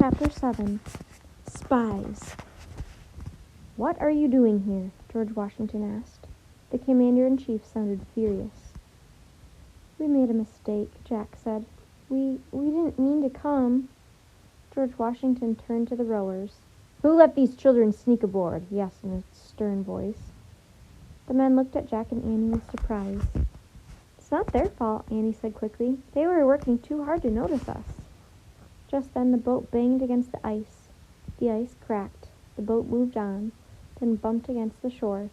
Chapter 7. Spies. "What are you doing here?" George Washington asked. The commander-in-chief sounded furious. "We made a mistake," Jack said. We didn't mean to come." George Washington turned to the rowers. "Who let these children sneak aboard?" he asked in a stern voice. The men looked at Jack and Annie with surprise. "It's not their fault," Annie said quickly. "They were working too hard to notice us." Just then the boat banged against the ice. The ice cracked. The boat moved on, then bumped against the shore.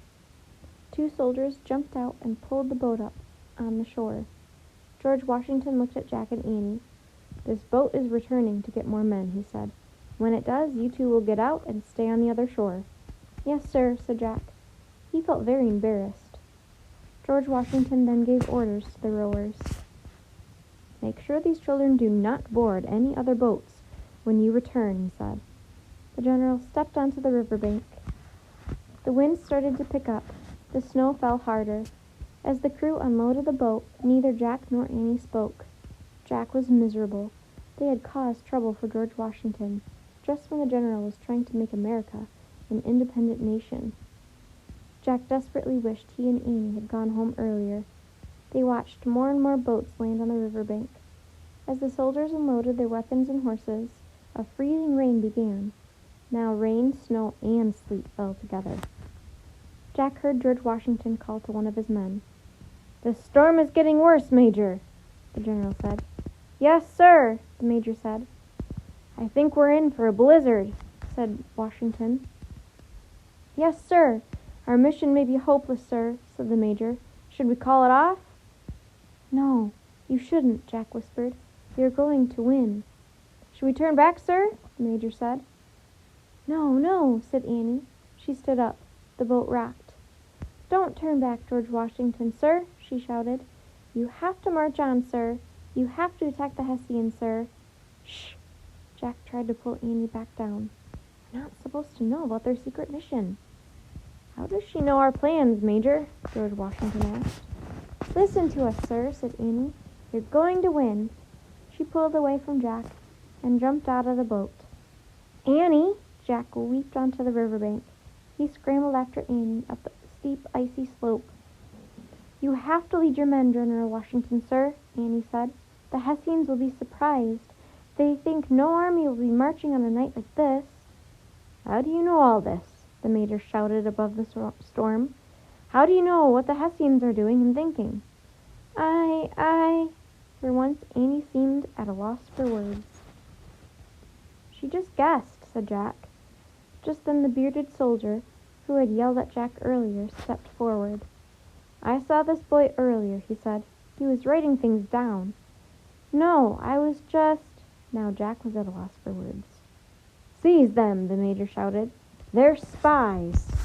Two soldiers jumped out and pulled the boat up on the shore. George Washington looked at Jack and Annie. "This boat is returning to get more men," he said. "When it does, you two will get out and stay on the other shore." "Yes, sir," said Jack. He felt very embarrassed. George Washington then gave orders to the rowers. "Make sure these children do not board any other boats when you return," he said. The general stepped onto the riverbank. The wind started to pick up. The snow fell harder. As the crew unloaded the boat, neither Jack nor Annie spoke. Jack was miserable. They had caused trouble for George Washington, just when the general was trying to make America an independent nation. Jack desperately wished he and Annie had gone home earlier. They watched more and more boats land on the riverbank. As the soldiers unloaded their weapons and horses, a freezing rain began. Now rain, snow, and sleet fell together. Jack heard George Washington call to one of his men. "The storm is getting worse, Major," the general said. "Yes, sir," the major said. "I think we're in for a blizzard," said Washington. "Yes, sir. Our mission may be hopeless, sir," said the major. "Should we call it off?" "No, you shouldn't," Jack whispered. "You're going to win." "Should we turn back, sir?" the major said. "No, no," said Annie. She stood up. The boat rocked. "Don't turn back, George Washington, sir," she shouted. "You have to march on, sir. You have to attack the Hessians, sir." "Shh!" Jack tried to pull Annie back down. "We're not supposed to know about their secret mission." "How does she know our plans, Major?" George Washington asked. "Listen to us, sir," said Annie. "You're going to win." She pulled away from Jack and jumped out of the boat. "Annie!" Jack leaped onto the riverbank. He scrambled after Annie up the steep, icy slope. "You have to lead your men, General Washington, sir," Annie said. "The Hessians will be surprised. They think no army will be marching on a night like this." "How do you know all this?" the major shouted above the storm. "How do you know what the Hessians are doing and thinking?" I... For once, Annie seemed at a loss for words. "She just guessed," said Jack. Just then the bearded soldier, who had yelled at Jack earlier, stepped forward. "I saw this boy earlier," he said. "He was writing things down." "No, I was just..." Now Jack was at a loss for words. "Seize them!" the major shouted. "They're spies!"